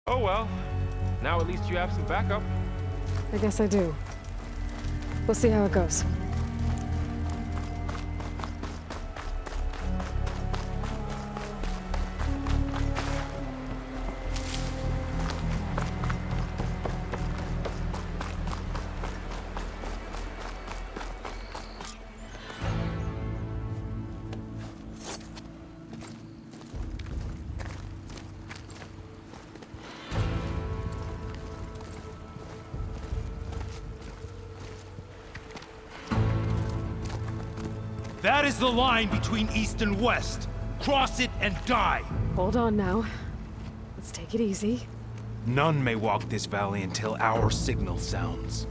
Oh well. Now at least you have some backup. I guess I do. We'll see how it goes. That is the line between East and West. Cross it and die. Hold on now. Let's take it easy. None may walk this valley until our signal sounds.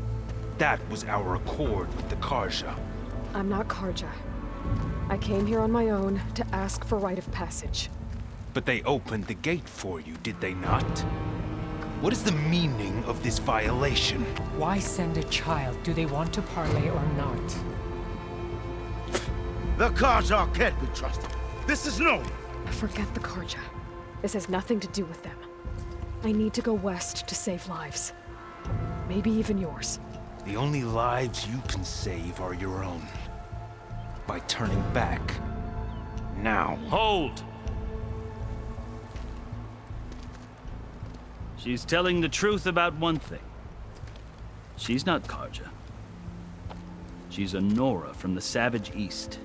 That was our accord with the Karja. I'm not Karja. I came here on my own to ask for rite of passage. But they opened the gate for you, did they not? What is the meaning of this violation? Why send a child? Do they want to parley or not? The Karja can't be trusted. This is known. Forget the Karja. This has nothing to do with them. I need to go west to save lives. Maybe even yours. The only lives you can save are your own. By turning back. Now. Hold! She's telling the truth about one thing. She's not Karja. She's a Nora from the Savage East.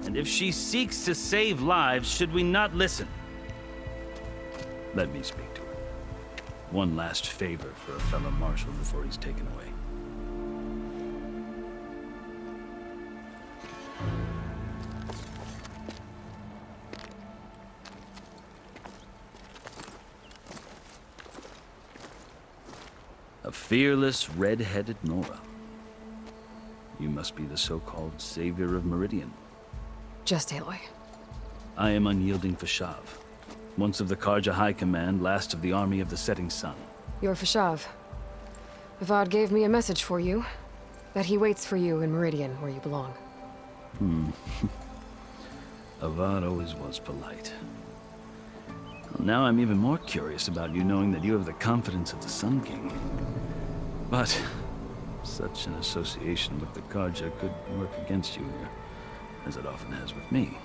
And if she seeks to save lives, should we not listen? Let me speak to her. One last favor for a fellow marshal before he's taken away. A fearless, red-headed Nora. You must be the so-called savior of Meridian. Just Aloy. I am Unyielding Fashav, once of the Karja High Command, last of the army of the Setting Sun. You're Fashav. Avad gave me a message for you. That he waits for you in Meridian, where you belong. Avad always was polite. Well, now I'm even more curious about you knowing that you have the confidence of the Sun King. But such an association with the Karja could work against you here, as it often has with me.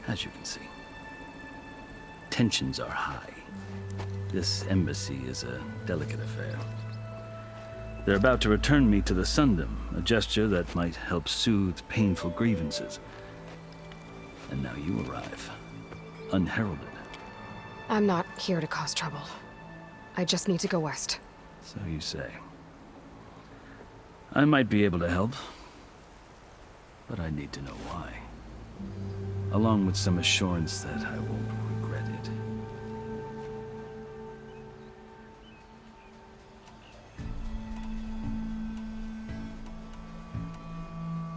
As you can see, tensions are high. This embassy is a delicate affair. They're about to return me to the Sundom, a gesture that might help soothe painful grievances. And now you arrive, unheralded. I'm not here to cause trouble. I just need to go west. So you say. I might be able to help, but I need to know why. Along with some assurance that I won't regret it.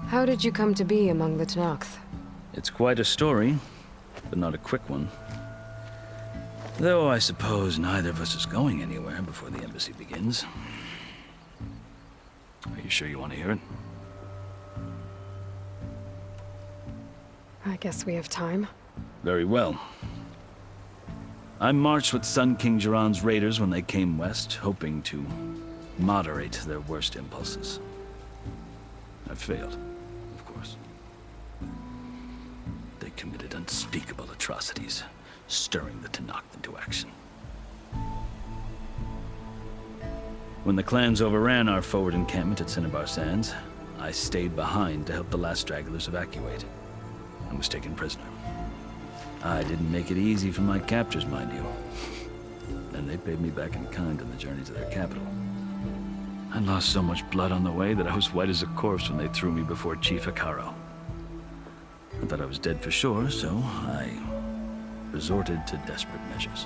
How did you come to be among the Tenakth? It's quite a story, but not a quick one. Though I suppose neither of us is going anywhere before the embassy begins. Are you sure you want to hear it? I guess we have time. Very well. I marched with Sun King Jiran's raiders when they came west, hoping to moderate their worst impulses. I failed, of course. They committed unspeakable atrocities, stirring the Tenakth into action. When the clans overran our forward encampment at Cinnabar Sands, I stayed behind to help the last stragglers evacuate. I was taken prisoner. I didn't make it easy for my captors, mind you. And they paid me back in kind on the journey to their capital. I lost so much blood on the way that I was white as a corpse when they threw me before Chief Hikaro. I thought I was dead for sure, so I resorted to desperate measures.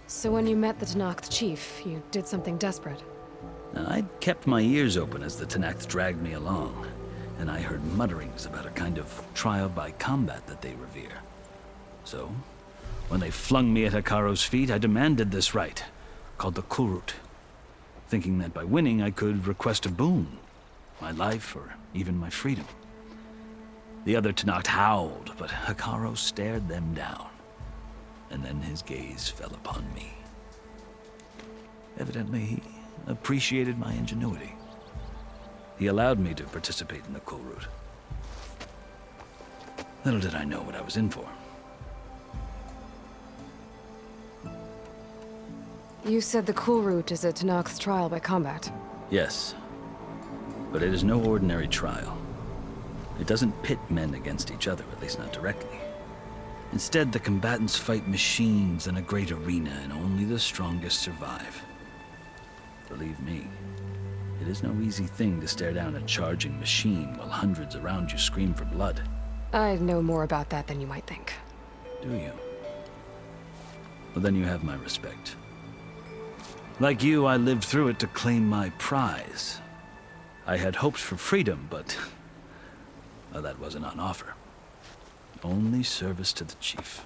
So when you met the Tenakth chief, you did something desperate? Now, I'd kept my ears open as the Tenakth dragged me along, and I heard mutterings about a kind of trial by combat that they revere. So, when they flung me at Hikaro's feet, I demanded this right, called the Kurut, thinking that by winning I could request a boon, my life or even my freedom. The other Tanakh howled, but Hekarro stared them down, and then his gaze fell upon me. Evidently, he appreciated my ingenuity. He allowed me to participate in the cool route. Little did I know what I was in for. You said the cool route is a Tanakh's trial by combat. Yes, but it is no ordinary trial. It doesn't pit men against each other, at least not directly. Instead, the combatants fight machines in a great arena, and only the strongest survive. Believe me, it is no easy thing to stare down a charging machine while hundreds around you scream for blood. I know more about that than you might think. Do you? Well, then you have my respect. Like you, I lived through it to claim my prize. I had hopes for freedom, but well, that wasn't on offer. Only service to the chief.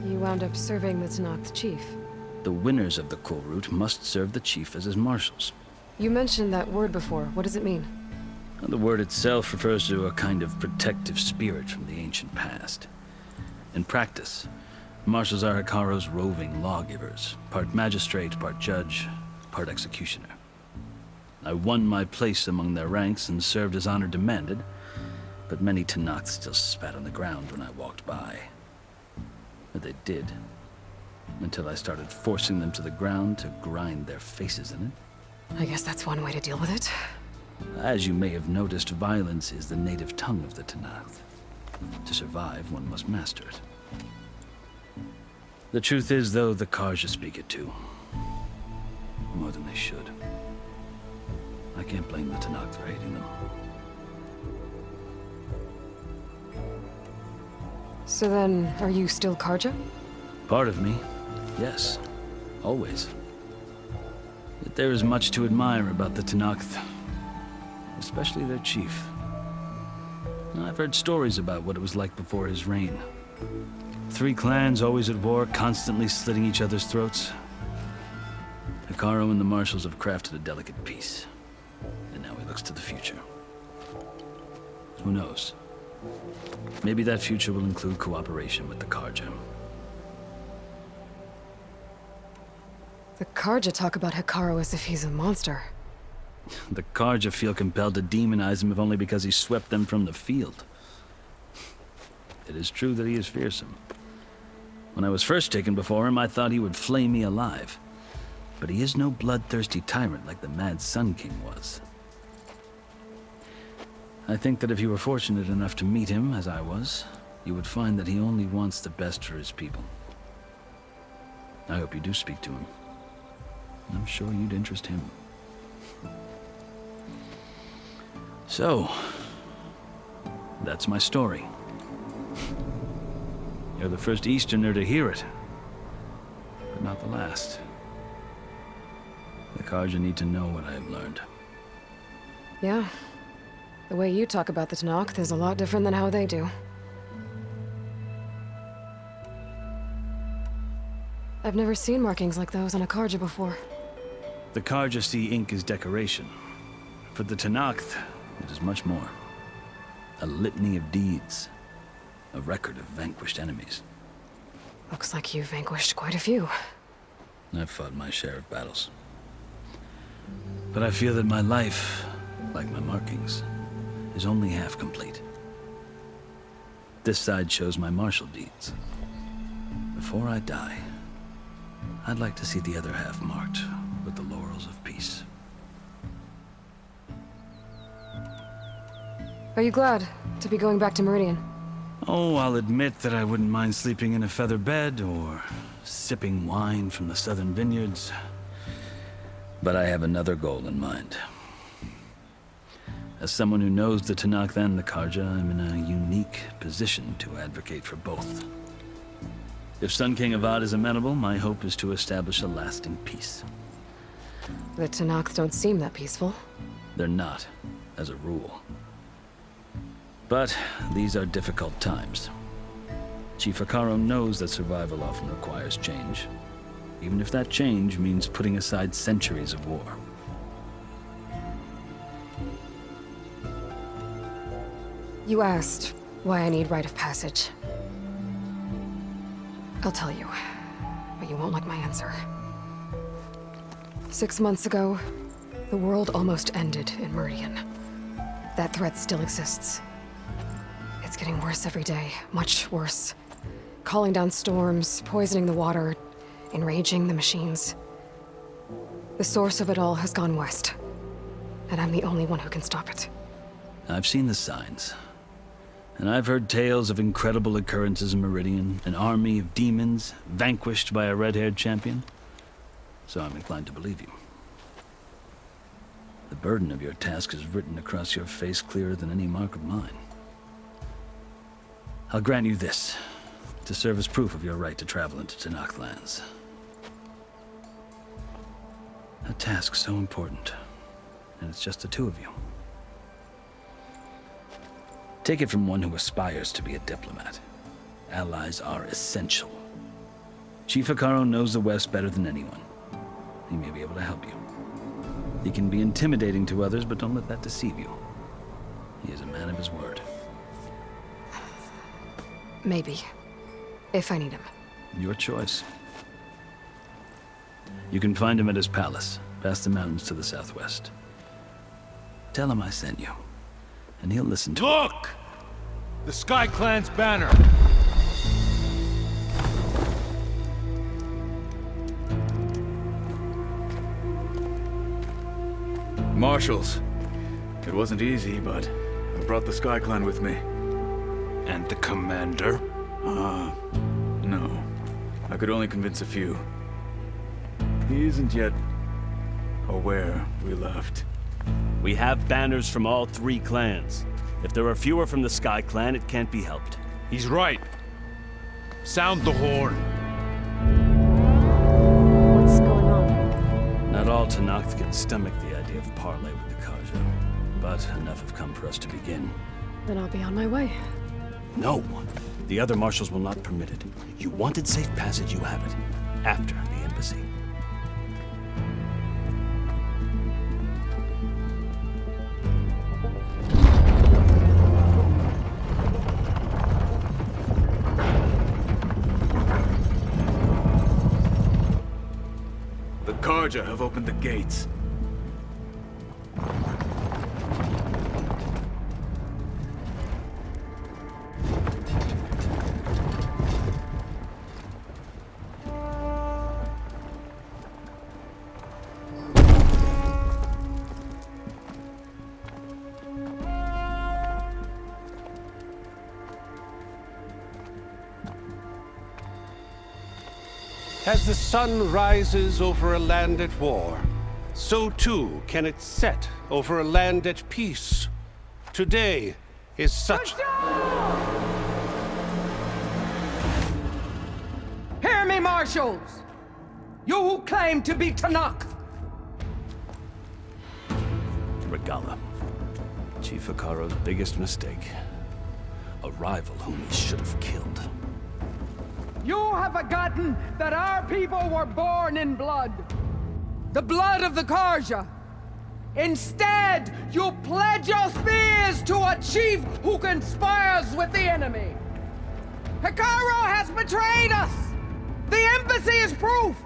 You wound up serving the Tanakh's chief. The winners of the cool route must serve the chief as his marshals. You mentioned that word before. What does it mean? The word itself refers to a kind of protective spirit from the ancient past. In practice, marshals are Hekarro's roving lawgivers, part magistrate, part judge, part executioner. I won my place among their ranks and served as honor demanded, but many Tanakhs still spat on the ground when I walked by. But they did, until I started forcing them to the ground to grind their faces in it. I guess that's one way to deal with it. As you may have noticed, violence is the native tongue of the Tanakh. To survive, one must master it. The truth is, though, the Karja speak it too. More than they should. I can't blame the Tanakh for hating them. So then, are you still Karja? Part of me, yes. Always. Yet there is much to admire about the Tanakh, especially their chief. I've heard stories about what it was like before his reign. 3 clans always at war, constantly slitting each other's throats. Hekarro and the marshals have crafted a delicate peace. And now he looks to the future. Who knows? Maybe that future will include cooperation with the Karja. The Karja talk about Hekarro as if he's a monster. The Karja feel compelled to demonize him if only because he swept them from the field. It is true that he is fearsome. When I was first taken before him, I thought he would flay me alive. But he is no bloodthirsty tyrant like the Mad Sun King was. I think that if you were fortunate enough to meet him, as I was, you would find that he only wants the best for his people. I hope you do speak to him. I'm sure you'd interest him. So, that's my story. You're the first Easterner to hear it, but not the last. The Karja need to know what I have learned. Yeah. The way you talk about the Tanakh is a lot different than how they do. I've never seen markings like those on a Karja before. The Karja see ink as decoration. For the Tanakh, it is much more. A litany of deeds. A record of vanquished enemies. Looks like you've vanquished quite a few. I've fought my share of battles. But I feel that my life, like my markings, is only half complete. This side shows my martial deeds. Before I die, I'd like to see the other half marked with the laurels of peace. Are you glad to be going back to Meridian? Oh, I'll admit that I wouldn't mind sleeping in a feather bed or sipping wine from the southern vineyards. But I have another goal in mind. As someone who knows the Tanakh and the Karja, I'm in a unique position to advocate for both. If Sun King Avad is amenable, my hope is to establish a lasting peace. The Tanakh don't seem that peaceful. They're not, as a rule. But these are difficult times. Chief Hekarro knows that survival often requires change, even if that change means putting aside centuries of war. You asked why I need rite of passage. I'll tell you, but you won't like my answer. 6 months ago, the world almost ended in Meridian. That threat still exists. It's getting worse every day, much worse. Calling down storms, poisoning the water, enraging the machines. The source of it all has gone west, and I'm the only one who can stop it. I've seen the signs. And I've heard tales of incredible occurrences in Meridian, an army of demons vanquished by a red-haired champion. So I'm inclined to believe you. The burden of your task is written across your face clearer than any mark of mine. I'll grant you this, to serve as proof of your right to travel into Tenakth lands. A task so important, and it's just the two of you. Take it from one who aspires to be a diplomat. Allies are essential. Chief Hekarro knows the West better than anyone. He may be able to help you. He can be intimidating to others, but don't let that deceive you. He is a man of his word. Maybe. If I need him. Your choice. You can find him at his palace, past the mountains to the southwest. Tell him I sent you, and he'll listen to Look! The Sky Clan's banner! Marshals. It wasn't easy, but I brought the Sky Clan with me. And the commander? No. I could only convince a few. He isn't yet aware we left. We have banners from all 3 clans. If there are fewer from the Sky Clan, it can't be helped. He's right. Sound the horn. What's going on? Not all Tenakth can stomach the idea of parley with the Karja, but enough have come for us to begin. Then I'll be on my way. No! The other marshals will not permit it. You wanted safe passage, you have it. After the embassy. The Karja have opened the gates. As the sun rises over a land at war, so too can it set over a land at peace. Today is such... Hear me, marshals! You who claim to be Tenakth! Regalla. Chief Hekarro's biggest mistake. A rival whom he should have killed. You have forgotten that our people were born in blood. The blood of the Karja. Instead, you pledge your spears to a chief who conspires with the enemy. Hekarro has betrayed us! The embassy is proof!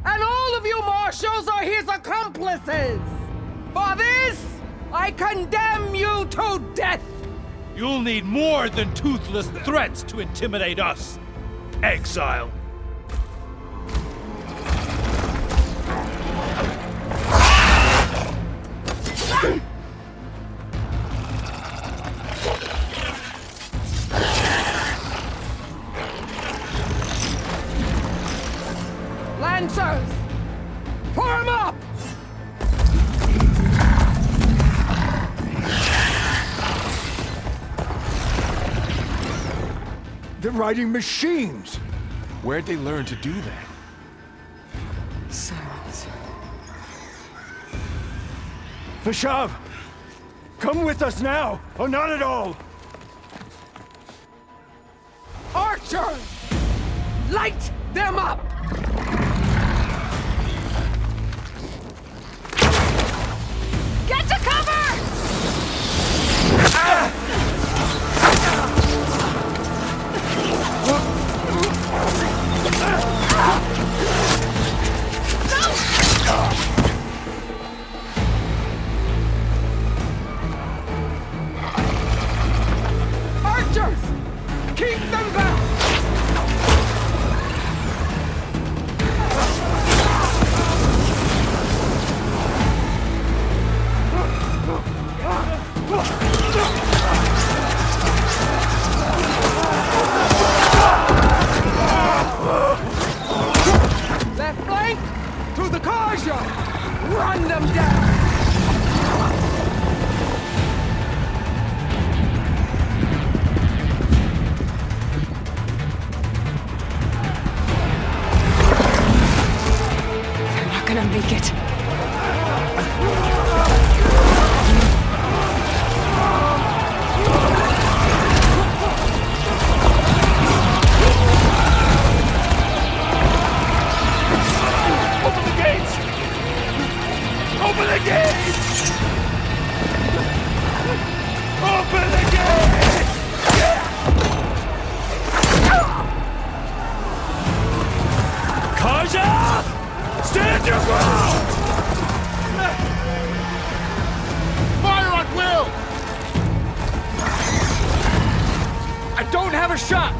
And all of you marshals are his accomplices! For this, I condemn you to death! You'll need more than toothless threats to intimidate us. Exile. Lancers! Form up! They're riding machines! Where'd they learn to do that? Silence. Vashav! Come with us now, or not at all! Archers! Light them up! Get to cover! Ah! down! They're not gonna make it. Open the gates! Open the gates! Open the gates! Kaja! Stand your ground! Fire at will! I don't have a shot!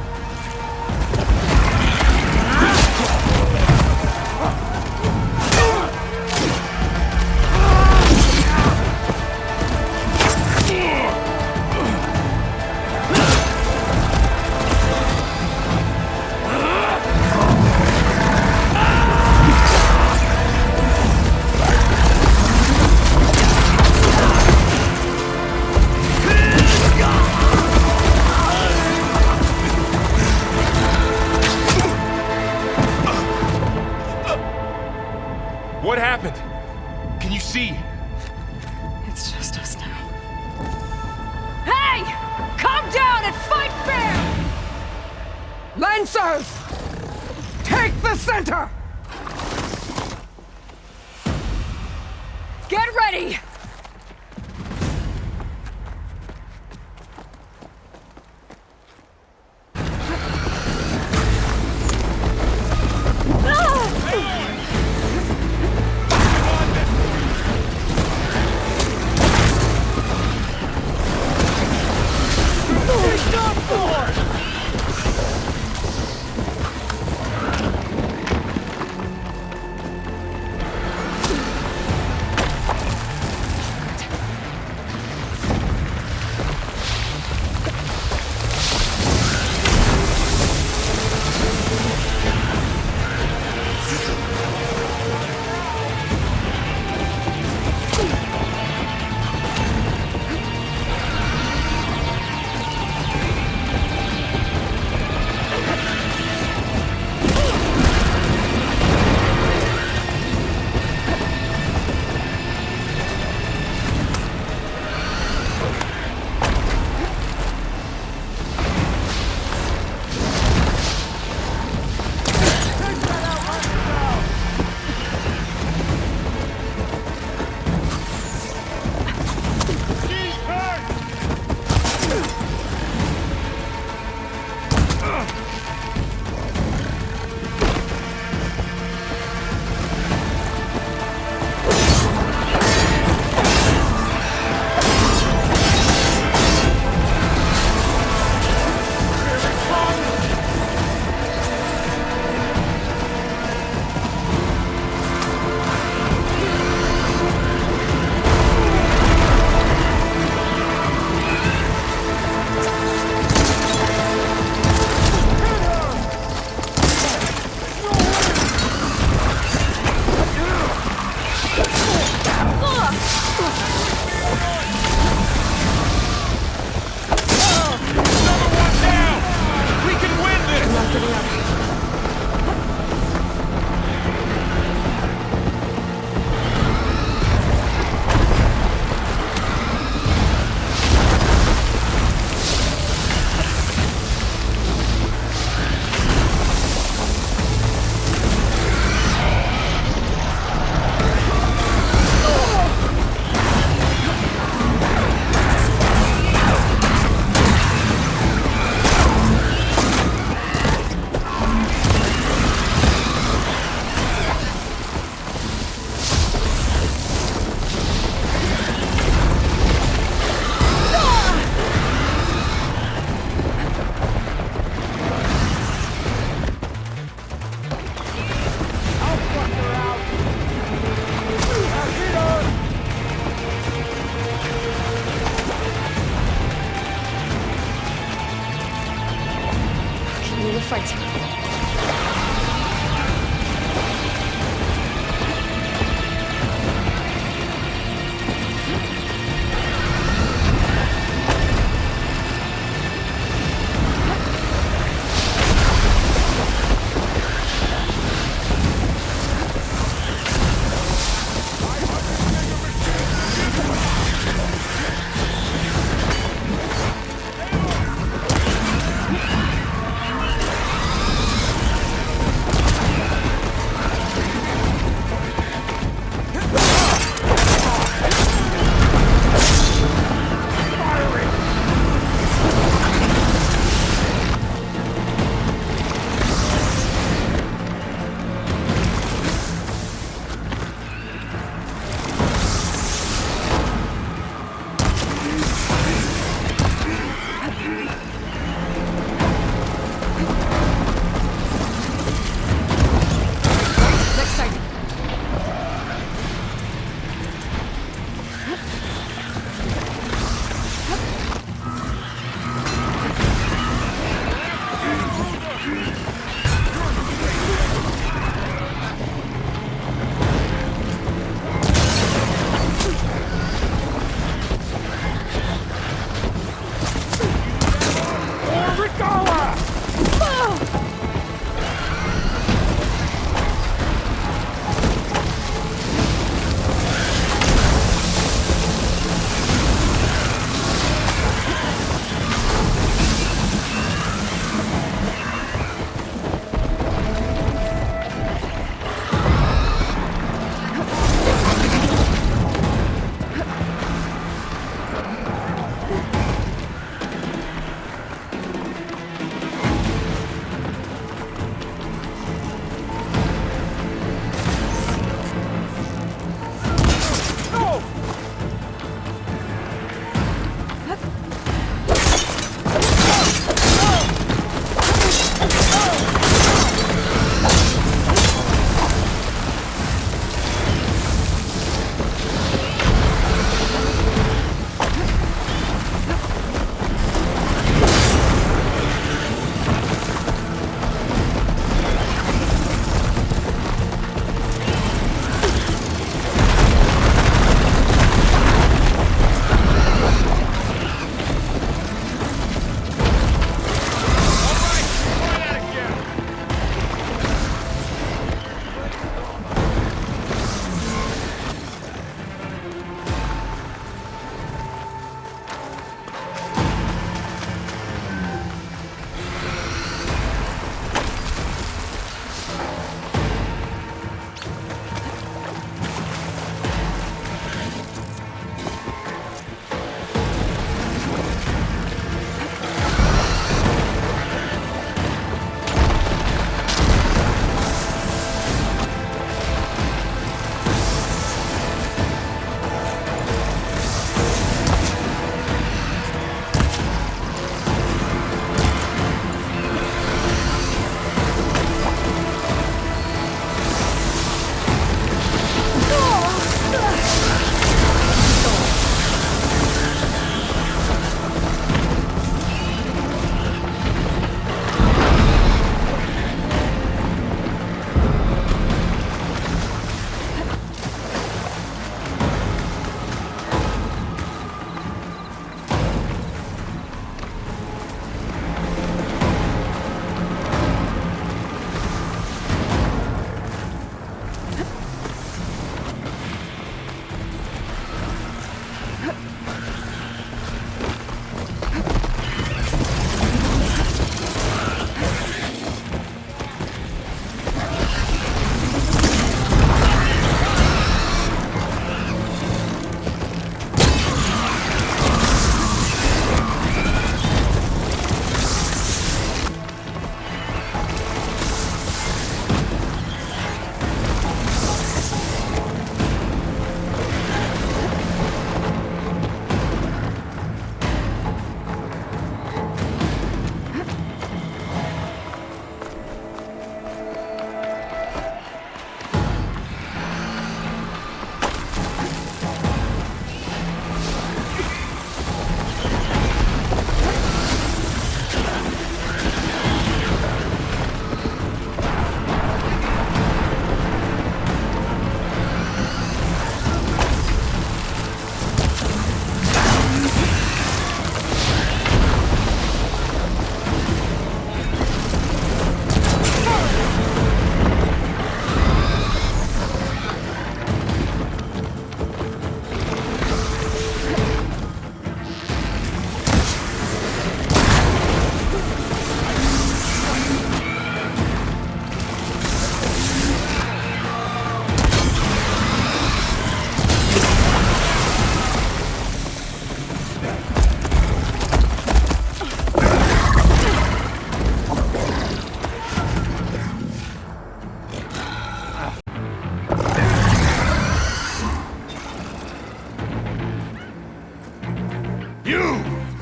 What happened? Can you see? It's just us now. Hey! Come down and fight fair! Lancers! Take the center! Get ready! Regalla!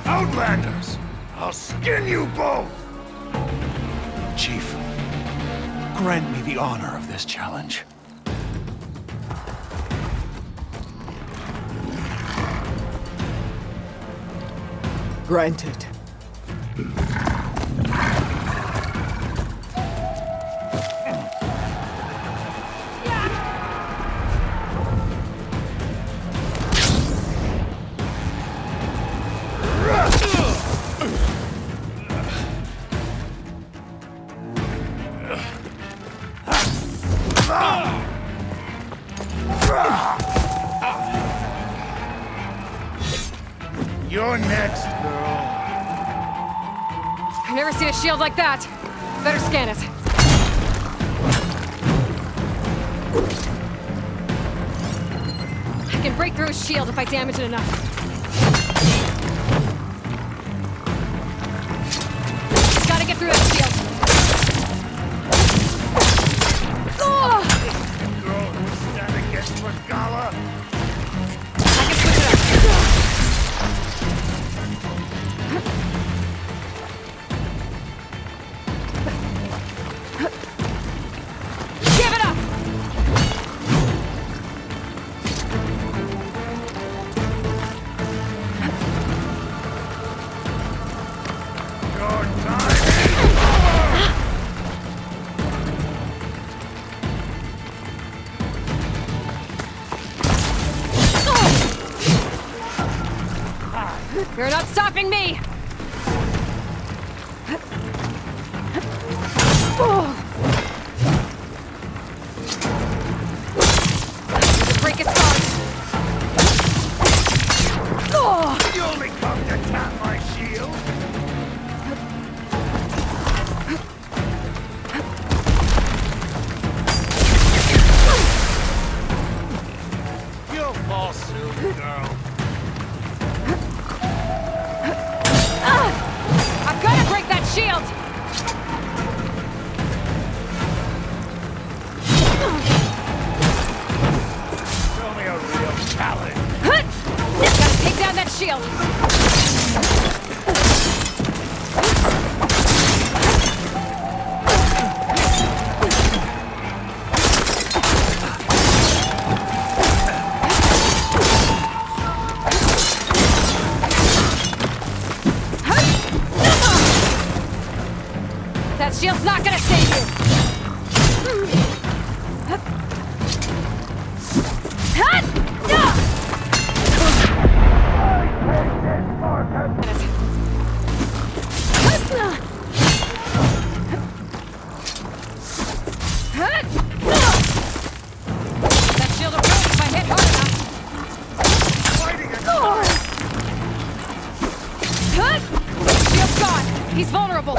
Outlanders! I'll skin you both! Chief, grant me the honor of this challenge. Granted. You're next, girl. I've never seen a shield like that. Better scan it. I can break through his shield if I damage it enough. Gotta get through that shield. Oh! Girl who's stand against Regalla. I can switch it up. Give it up! Your time is over! You're not stopping me! Break his guard! You only come to tap my shield? You'll fall soon, girl. I've got to break that shield! Show me a real challenge. Gotta take down that shield! That shield's not gonna save you! That shield will break if I hit hard enough. Shield's gone. He's vulnerable.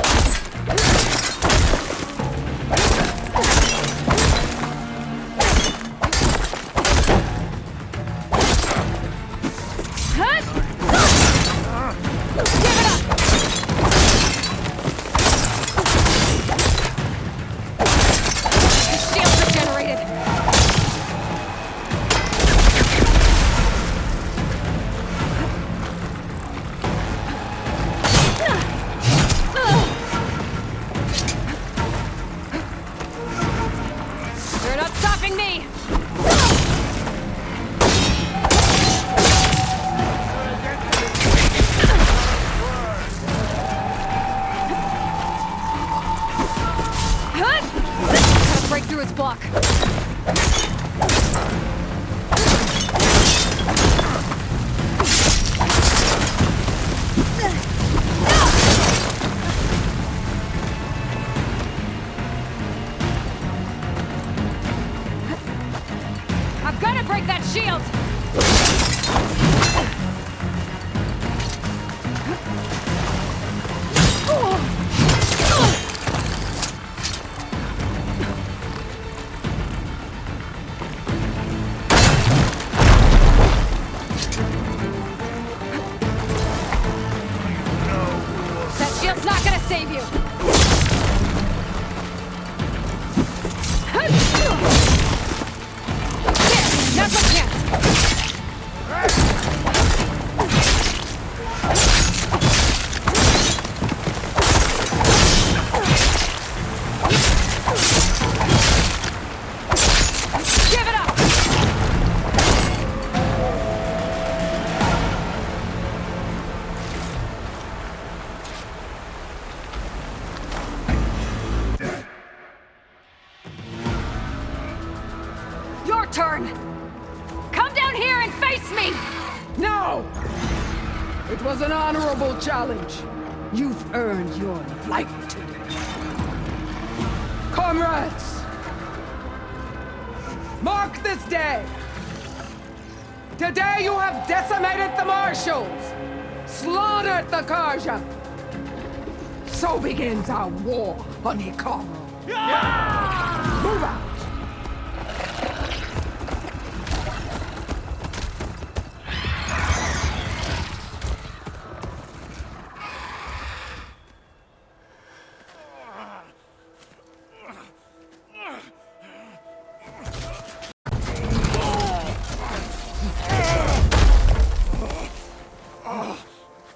It was an honorable challenge. You've earned your life today. Comrades! Mark this day! Today you have decimated the marshals, slaughtered the Karja. So begins our war on Hikaru. Yeah! Move out!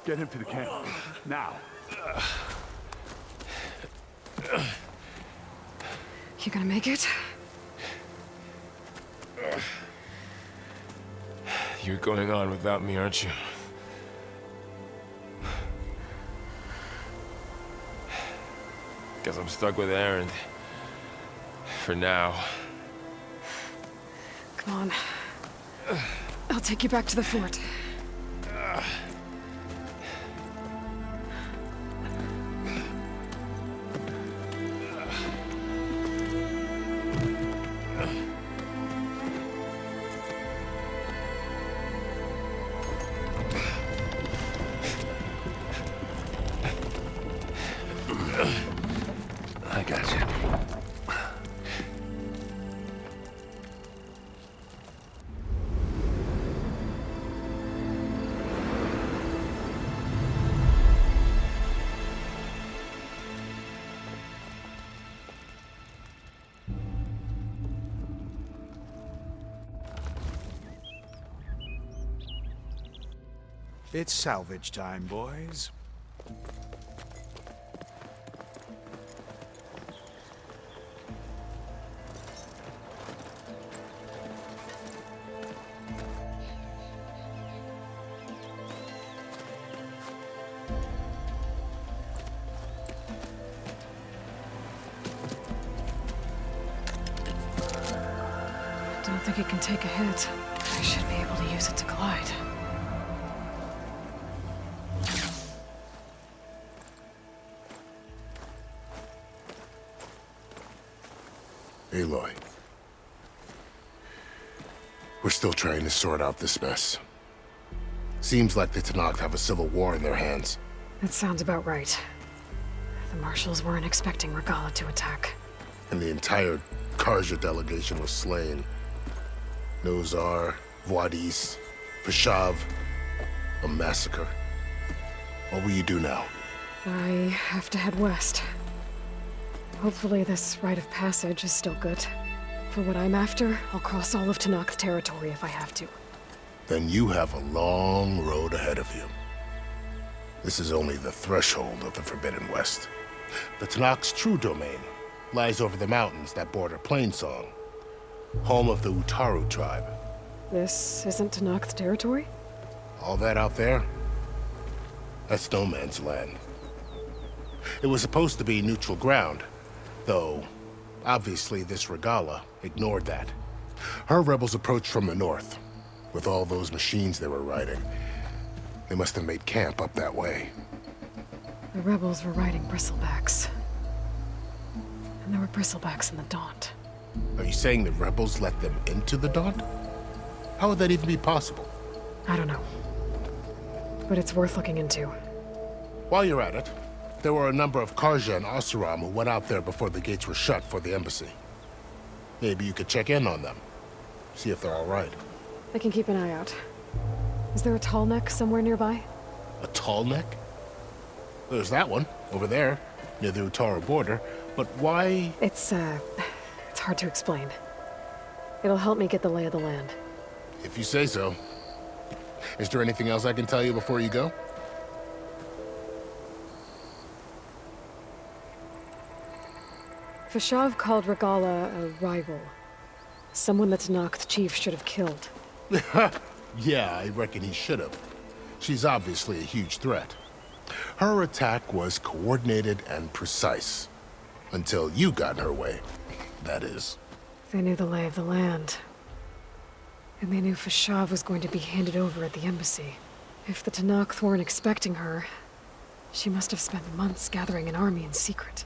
Get him to the camp. Now. You gonna make it? You're going on without me, aren't you? Guess I'm stuck with Aaron. For now. Come on. I'll take you back to the fort. I got you. It's salvage time, boys. Don't think it can take a hit. I should be able to use it to glide. Aloy. We're still trying to sort out this mess. Seems like the Tenakth have a civil war in their hands. That sounds about right. The marshals weren't expecting Regalla to attack. And the entire Karja delegation was slain. Nozar, Voidis, Vashav. A massacre. What will you do now? I have to head west. Hopefully this rite of passage is still good. For what I'm after, I'll cross all of Tenakth territory if I have to. Then you have a long road ahead of you. This is only the threshold of the Forbidden West. The Tenakth's true domain lies over the mountains that border Plainsong, home of the Utaru tribe. This isn't Tenakth territory? All that out there, that's no man's land. It was supposed to be neutral ground, though obviously this Regalla ignored that. Her rebels approached from the north, with all those machines they were riding. They must have made camp up that way. The rebels were riding bristlebacks. And there were bristlebacks in the Daunt. Are you saying the rebels let them into the Daunt? How would that even be possible? I don't know. But it's worth looking into. While you're at it, there were a number of Karja and Oseram who went out there before the gates were shut for the embassy. Maybe you could check in on them. See if they're all right. I can keep an eye out. Is there a tall neck somewhere nearby? A tall neck? There's that one, over there, near the Utaru border. But why? It's hard to explain. It'll help me get the lay of the land. If you say so. Is there anything else I can tell you before you go? Vashav called Regalla a rival. Someone the Tenakth chief should have killed. Yeah, I reckon he should have. She's obviously a huge threat. Her attack was coordinated and precise. Until you got in her way, that is. They knew the lay of the land. And they knew Vashav was going to be handed over at the embassy. If the Tanakh weren't expecting her, she must have spent months gathering an army in secret.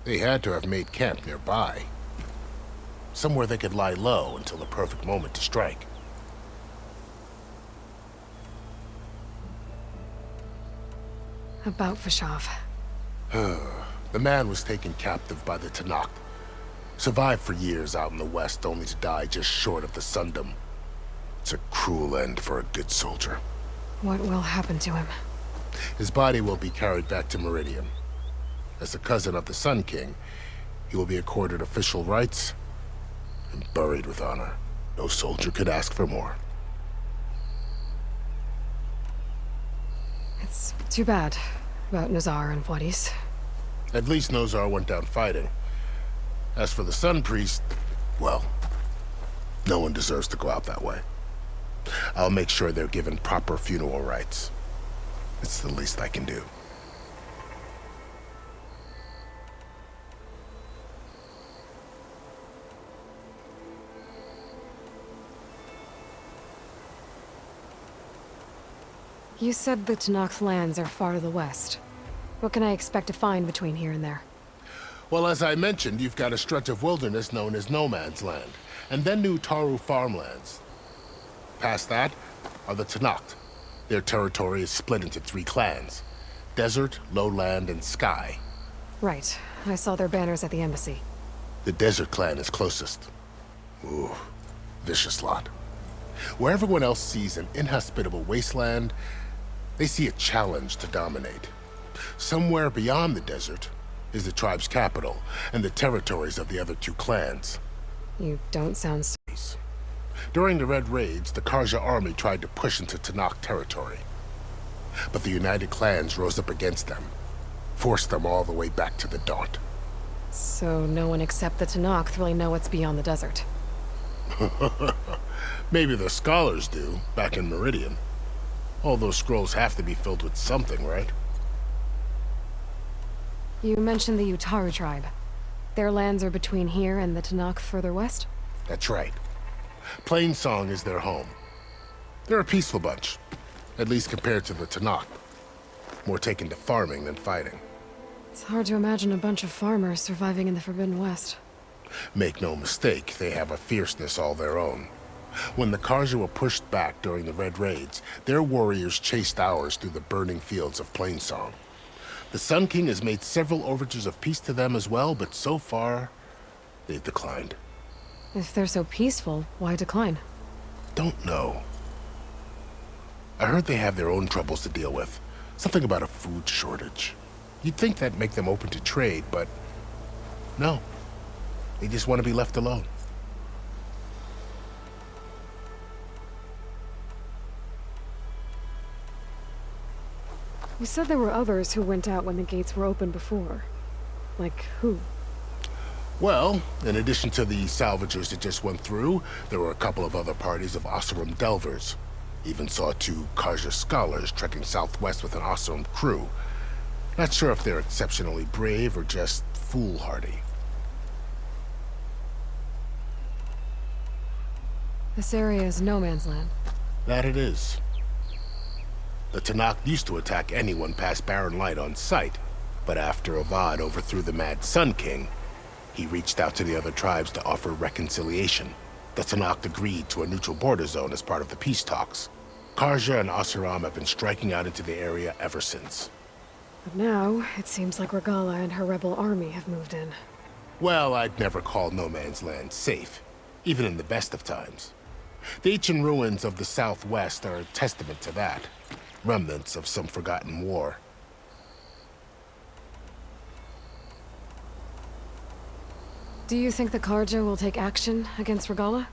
They had to have made camp nearby. Somewhere they could lie low until the perfect moment to strike. About Vashav. The man was taken captive by the Tanakh. Survived for years out in the west, only to die just short of the Sundom. It's a cruel end for a good soldier. What will happen to him? His body will be carried back to Meridian. As a cousin of the Sun King, he will be accorded official rights and buried with honor. No soldier could ask for more. It's too bad about Nazar and Vladis. At least Nozar went down fighting. As for the Sun Priest, well, no one deserves to go out that way. I'll make sure they're given proper funeral rites. It's the least I can do. You said the Tanakh's lands are far to the west. What can I expect to find between here and there? Well, as I mentioned, you've got a stretch of wilderness known as No Man's Land, and then new Taru farmlands. Past that are the Tanakh. Their territory is split into 3 clans: Desert, Lowland, and Sky. Right. I saw their banners at the embassy. The Desert clan is closest. Ooh, vicious lot. Where everyone else sees an inhospitable wasteland, they see a challenge to dominate. Somewhere beyond the desert is the tribe's capital and the territories of the other 2 clans. You don't sound so... During the Red Raids, the Karja army tried to push into Tanakh territory. But the united clans rose up against them, forced them all the way back to the Daunt. So no one except the Tanakh really know what's beyond the desert? Maybe the scholars do, back in Meridian. All those scrolls have to be filled with something, right? You mentioned the Utaru tribe. Their lands are between here and the Tanakh further west? That's right. Plainsong is their home. They're a peaceful bunch, at least compared to the Tanakh. More taken to farming than fighting. It's hard to imagine a bunch of farmers surviving in the Forbidden West. Make no mistake, they have a fierceness all their own. When the Karja were pushed back during the Red Raids, their warriors chased ours through the burning fields of Plainsong. The Sun King has made several overtures of peace to them as well, but so far, they've declined. If they're so peaceful, why decline? Don't know. I heard they have their own troubles to deal with. Something about a food shortage. You'd think that'd make them open to trade, but no. They just want to be left alone. You said there were others who went out when the gates were open before. Like who? Well, in addition to the salvagers that just went through, there were a couple of other parties of Oseram delvers. Even saw 2 Karja scholars trekking southwest with an Oseram crew. Not sure if they're exceptionally brave or just foolhardy. This area is no man's land. That it is. The Tanakh used to attack anyone past Barren Light on sight, but after Avad overthrew the Mad Sun King, he reached out to the other tribes to offer reconciliation. The Tanakh agreed to a neutral border zone as part of the peace talks. Karja and Oseram have been striking out into the area ever since. But now, it seems like Regalla and her rebel army have moved in. Well, I'd never call No Man's Land safe, even in the best of times. The ancient ruins of the Southwest are a testament to that. Remnants of some forgotten war. Do you think the Karja will take action against Regalla?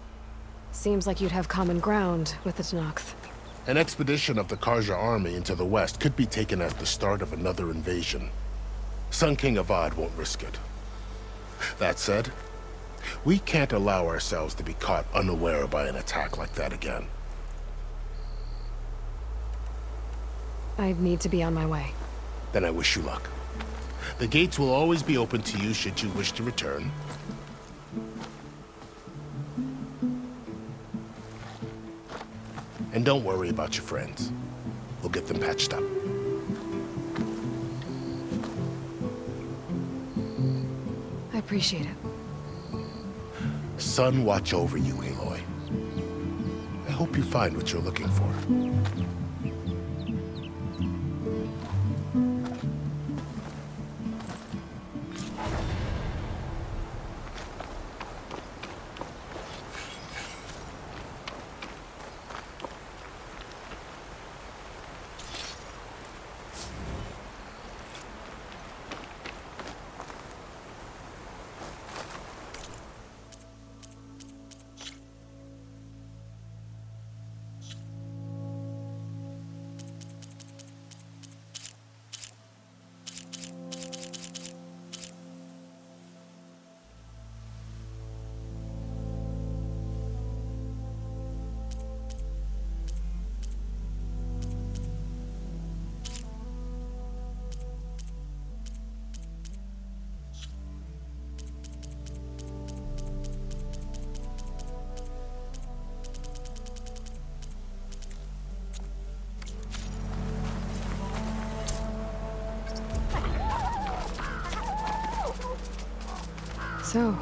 Seems like you'd have common ground with the Tanakh. An expedition of the Karja army into the west could be taken as the start of another invasion. Sun King Avad won't risk it. That said, we can't allow ourselves to be caught unaware by an attack like that again. I need to be on my way. Then I wish you luck. The gates will always be open to you should you wish to return. And don't worry about your friends. We'll get them patched up. I appreciate it. Sun watch over you, Aloy. I hope you find what you're looking for. So,